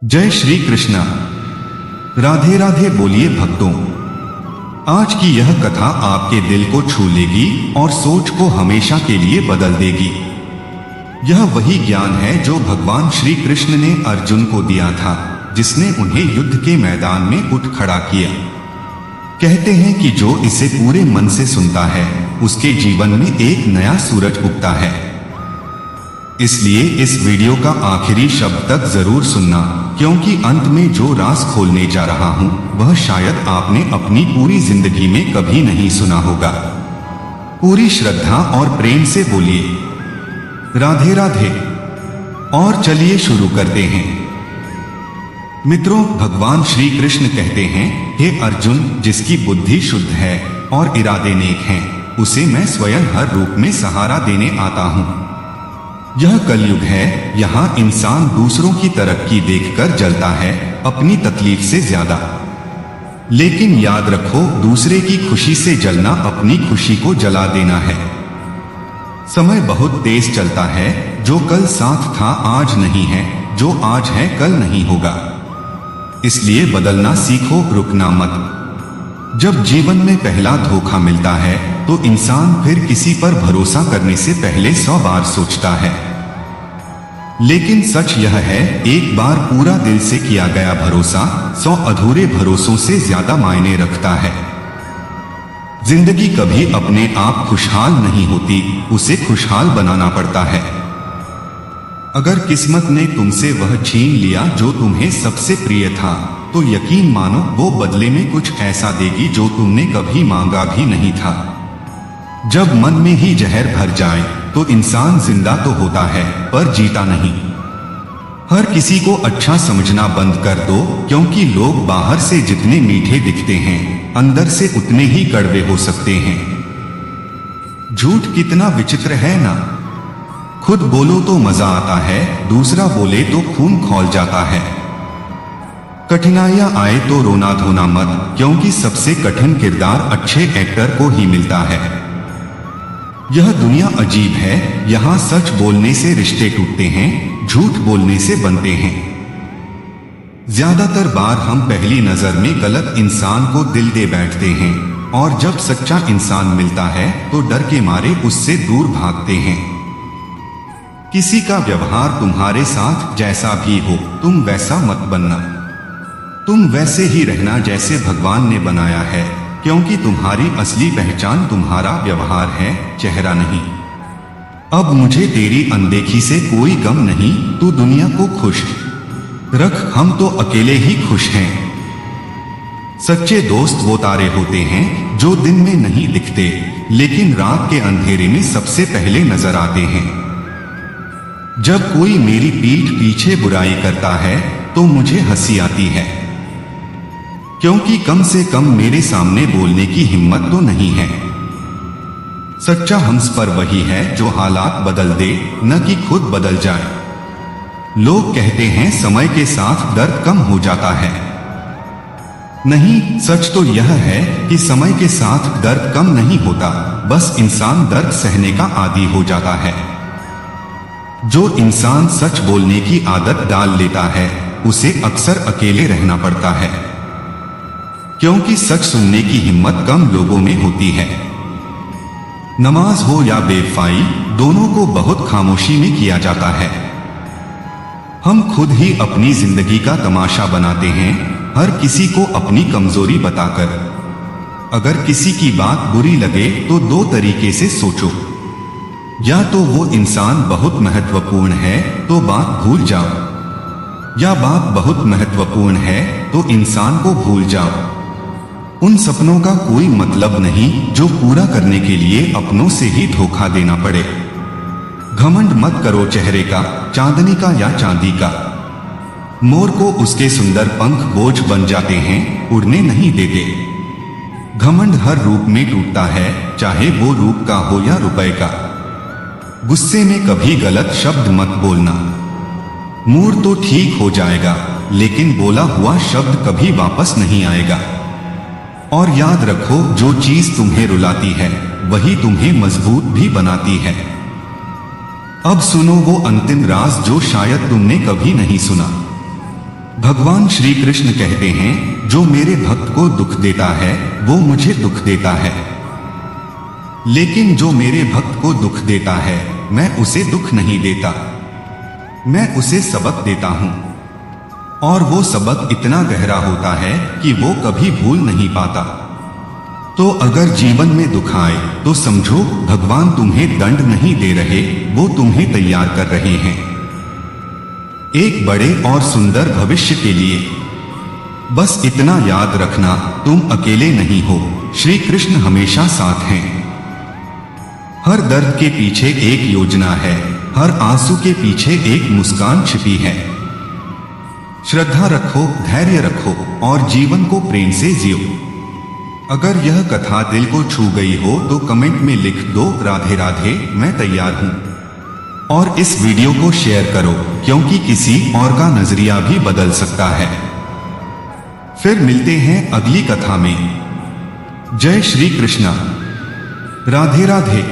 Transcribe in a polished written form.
जय श्री कृष्णा। राधे राधे बोलिए भक्तों। आज की यह कथा आपके दिल को छू लेगी और सोच को हमेशा के लिए बदल देगी। यह वही ज्ञान है जो भगवान श्री कृष्ण ने अर्जुन को दिया था, जिसने उन्हें युद्ध के मैदान में उठ खड़ा किया। कहते हैं कि जो इसे पूरे मन से सुनता है उसके जीवन में एक नया सूरज उगता है। इसलिए इस वीडियो का आखिरी शब्द तक जरूर सुनना, क्योंकि अंत में जो राज खोलने जा रहा हूं वह शायद आपने अपनी पूरी जिंदगी में कभी नहीं सुना होगा। पूरी श्रद्धा और प्रेम से बोलिए राधे राधे। और चलिए शुरू करते हैं। मित्रों, भगवान श्री कृष्ण कहते हैं, हे अर्जुन, जिसकी बुद्धि शुद्ध है और इरादे नेक हैं, उसे मैं स्वयं हर रूप में सहारा देने आता हूं। यह कलयुग है, यहाँ इंसान दूसरों की तरक्की देखकर जलता है, अपनी तकलीफ से ज्यादा। लेकिन याद रखो, दूसरे की खुशी से जलना अपनी खुशी को जला देना है। समय बहुत तेज चलता है, जो कल साथ था आज नहीं है, जो आज है कल नहीं होगा। इसलिए बदलना सीखो, रुकना मत। जब जीवन में पहला धोखा मिलता है तो इंसान फिर किसी पर भरोसा करने से पहले 100 बार सोचता है। लेकिन सच यह है, एक बार पूरा दिल से किया गया भरोसा 100 अधूरे भरोसों से ज्यादा मायने रखता है। जिंदगी कभी अपने आप खुशहाल नहीं होती, उसे खुशहाल बनाना पड़ता है। अगर किस्मत ने तुमसे वह छीन लिया जो तुम्हें सबसे प्रिय था, तो यकीन मानो वो बदले में कुछ ऐसा देगी जो तुमने कभी मांगा भी नहीं था। जब मन में ही जहर भर जाए तो इंसान जिंदा तो होता है पर जीता नहीं। हर किसी को अच्छा समझना बंद कर दो, क्योंकि लोग बाहर से जितने मीठे दिखते हैं अंदर से उतने ही कड़वे हो सकते हैं। झूठ कितना विचित्र है ना। खुद बोलो तो मजा आता है, दूसरा बोले तो खून खौल जाता है। कठिनाइयां आए तो रोना धोना मत, क्योंकि सबसे कठिन किरदार अच्छे एक्टर को ही मिलता है। यह दुनिया अजीब है, यहाँ सच बोलने से रिश्ते टूटते हैं, झूठ बोलने से बनते हैं। ज्यादातर बार हम पहली नजर में गलत इंसान को दिल दे बैठते हैं, और जब सच्चा इंसान मिलता है तो डर के मारे उससे दूर भागते हैं। किसी का व्यवहार तुम्हारे साथ जैसा भी हो, तुम वैसा मत बनना। तुम वैसे ही रहना जैसे भगवान ने बनाया है, क्योंकि तुम्हारी असली पहचान तुम्हारा व्यवहार है, चेहरा नहीं। अब मुझे तेरी अनदेखी से कोई गम नहीं, तू दुनिया को खुश रख, हम तो अकेले ही खुश हैं। सच्चे दोस्त वो तारे होते हैं जो दिन में नहीं दिखते, लेकिन रात के अंधेरे में सबसे पहले नजर आते हैं। जब कोई मेरी पीठ पीछे बुराई करता है तो मुझे हंसी आती है, क्योंकि कम से कम मेरे सामने बोलने की हिम्मत तो नहीं है। सच्चा हंस पर वही है जो हालात बदल दे, न कि खुद बदल जाए। लोग कहते हैं समय के साथ दर्द कम हो जाता है। नहीं, सच तो यह है कि समय के साथ दर्द कम नहीं होता, बस इंसान दर्द सहने का आदी हो जाता है। जो इंसान सच बोलने की आदत डाल लेता है उसे अक्सर अकेले रहना पड़ता है, क्योंकि सच सुनने की हिम्मत कम लोगों में होती है। नमाज हो या बेवफाई, दोनों को बहुत खामोशी में किया जाता है। हम खुद ही अपनी जिंदगी का तमाशा बनाते हैं, हर किसी को अपनी कमजोरी बताकर। अगर किसी की बात बुरी लगे तो 2 तरीके से सोचो, या तो वो इंसान बहुत महत्वपूर्ण है तो बात भूल जाओ, या बात बहुत महत्वपूर्ण है तो इंसान को भूल जाओ। उन सपनों का कोई मतलब नहीं जो पूरा करने के लिए अपनों से ही धोखा देना पड़े। घमंड मत करो चेहरे का, चांदनी का या चांदी का। मोर को उसके सुंदर पंख बोझ बन जाते हैं, उड़ने नहीं देते। घमंड हर रूप में टूटता है, चाहे वो रूप का हो या रुपए का। गुस्से में कभी गलत शब्द मत बोलना। मूड तो ठीक हो जाएगा, लेकिन बोला हुआ शब्द कभी वापस नहीं आएगा। और याद रखो, जो चीज तुम्हें रुलाती है वही तुम्हें मजबूत भी बनाती है। अब सुनो वो अंतिम राज जो शायद तुमने कभी नहीं सुना। भगवान श्री कृष्ण कहते हैं, जो मेरे भक्त को दुख देता है वो मुझे दुख देता है, लेकिन जो मेरे भक्त को दुख देता है मैं उसे दुख नहीं देता, मैं उसे सबक देता हूं। और वो सबक इतना गहरा होता है कि वो कभी भूल नहीं पाता। तो अगर जीवन में दुख आए तो समझो भगवान तुम्हें दंड नहीं दे रहे, वो तुम्हें तैयार कर रहे हैं एक बड़े और सुंदर भविष्य के लिए। बस इतना याद रखना, तुम अकेले नहीं हो, श्री कृष्ण हमेशा साथ हैं। हर दर्द के पीछे एक योजना है, हर आंसू के पीछे एक मुस्कान छिपी है। श्रद्धा रखो, धैर्य रखो और जीवन को प्रेम से जियो। अगर यह कथा दिल को छू गई हो तो कमेंट में लिख दो, राधे राधे, मैं तैयार हूं। और इस वीडियो को शेयर करो, क्योंकि किसी और का नजरिया भी बदल सकता है। फिर मिलते हैं अगली कथा में। जय श्री कृष्णा, राधे राधे।